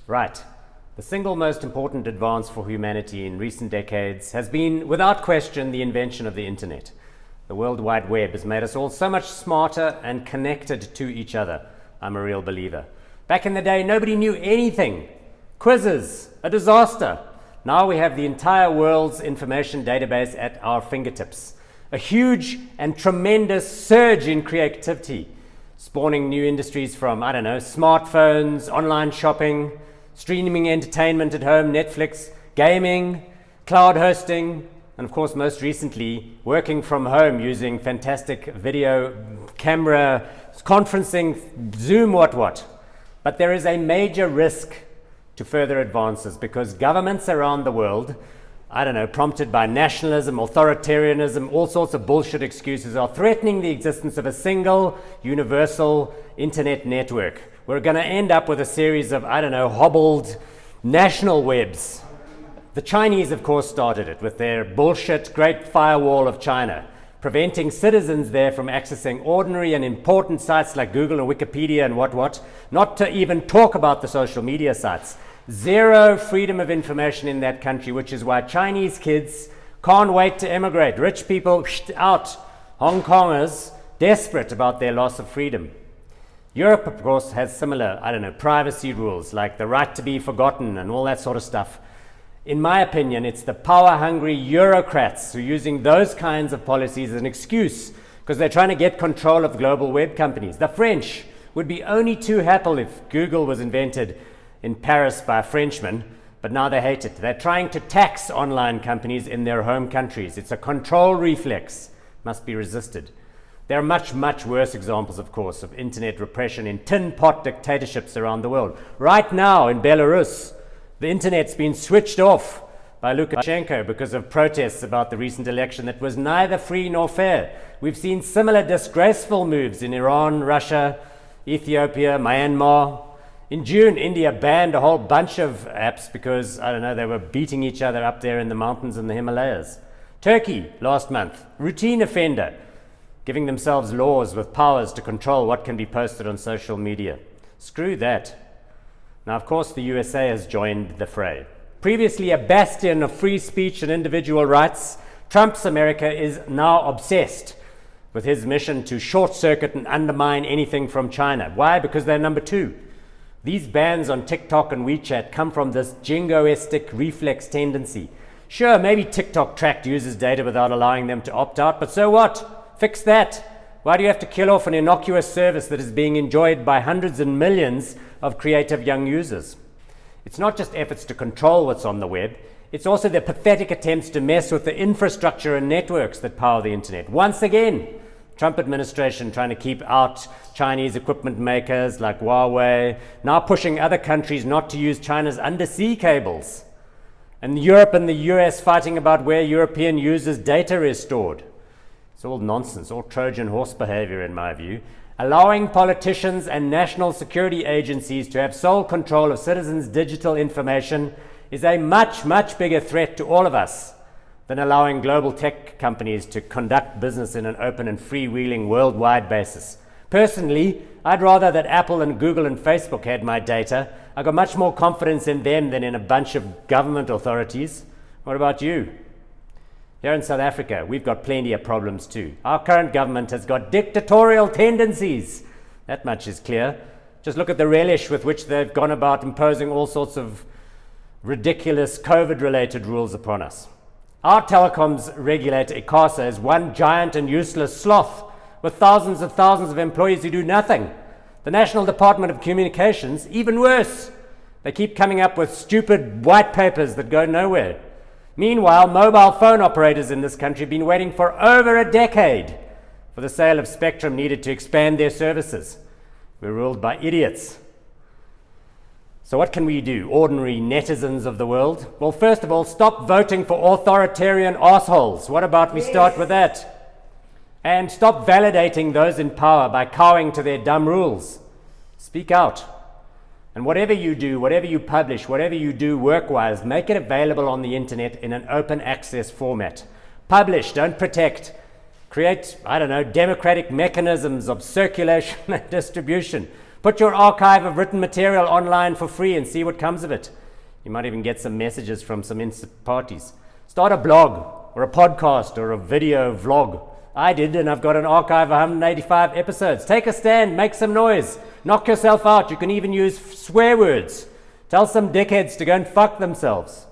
Right. The single most important advance for humanity in recent decades has been, without question, the invention of the internet. The World Wide Web has made us all so much smarter and connected to each other. I'm a real believer. Back in the day, nobody knew anything. Quizzes, a disaster. Now we have the entire world's information database at our fingertips. A huge and tremendous surge in creativity, spawning new industries from, smartphones, online shopping, streaming entertainment at home, Netflix, gaming, cloud hosting, and of course, most recently, working from home using fantastic video camera, conferencing, Zoom, what. But there is a major risk to further advances because governments around the world, prompted by nationalism, authoritarianism, all sorts of bullshit excuses, are threatening the existence of a single, universal internet network. We're going to end up with a series of, hobbled national webs. The Chinese, of course, started it with their bullshit Great Firewall of China, preventing citizens there from accessing ordinary and important sites like Google and Wikipedia and what, not to even talk about the social media sites. Zero freedom of information in that country, which is why Chinese kids can't wait to emigrate. Rich people out, Hong Kongers desperate about their loss of freedom. Europe, of course, has similar, privacy rules like the right to be forgotten and all that sort of stuff. In my opinion, it's the power-hungry Eurocrats who are using those kinds of policies as an excuse because they're trying to get control of global web companies. The French would be only too happy if Google was invented in Paris by a Frenchman, but now they hate it. They're trying to tax online companies in their home countries. It's a control reflex, must be resisted. There are much, much worse examples, of course, of internet repression in tin pot dictatorships around the world. Right now in Belarus, the internet's been switched off by Lukashenko because of protests about the recent election that was neither free nor fair. We've seen similar disgraceful moves in Iran, Russia, Ethiopia, Myanmar. In June, India banned a whole bunch of apps because, they were beating each other up there in the mountains in the Himalayas. Turkey, last month, routine offender, giving themselves laws with powers to control what can be posted on social media. Screw that. Now, of course, the USA has joined the fray. Previously a bastion of free speech and individual rights, Trump's America is now obsessed with his mission to short-circuit and undermine anything from China. Why? Because they're number two. These bans on TikTok and WeChat come from this jingoistic reflex tendency. Sure, maybe TikTok tracked users' data without allowing them to opt out, but so what? Fix that. Why do you have to kill off an innocuous service that is being enjoyed by hundreds and millions of creative young users? It's not just efforts to control what's on the web, it's also the pathetic attempts to mess with the infrastructure and networks that power the internet. Once again, Trump administration trying to keep out Chinese equipment makers like Huawei, now pushing other countries not to use China's undersea cables. And Europe and the US fighting about where European users' data is stored. It's all nonsense, all Trojan horse behavior in my view. Allowing politicians and national security agencies to have sole control of citizens' digital information is a much, much bigger threat to all of us than allowing global tech companies to conduct business in an open and freewheeling worldwide basis. Personally, I'd rather that Apple and Google and Facebook had my data. I got much more confidence in them than in a bunch of government authorities. What about you? Here in South Africa, we've got plenty of problems too. Our current government has got dictatorial tendencies. That much is clear. Just look at the relish with which they've gone about imposing all sorts of ridiculous COVID-related rules upon us. Our telecoms regulator, ICASA, is one giant and useless sloth with thousands of employees who do nothing. The National Department of Communications, even worse. They keep coming up with stupid white papers that go nowhere. Meanwhile, mobile phone operators in this country have been waiting for over a decade for the sale of spectrum needed to expand their services. We're ruled by idiots. So what can we do, ordinary netizens of the world? Well, first of all, stop voting for authoritarian assholes. What about we start with that? And stop validating those in power by cowing to their dumb rules. Speak out. And whatever you do, whatever you publish, whatever you do work-wise, make it available on the internet in an open access format. Publish, don't protect. Create, I don't know, democratic mechanisms of circulation and distribution. Put your archive of written material online for free and see what comes of it. You might even get some messages from some interested parties. Start a blog or a podcast or a video vlog. I did, and I've got an archive of 185 episodes. Take a stand, make some noise, knock yourself out. You can even use swear words. Tell some dickheads to go and fuck themselves.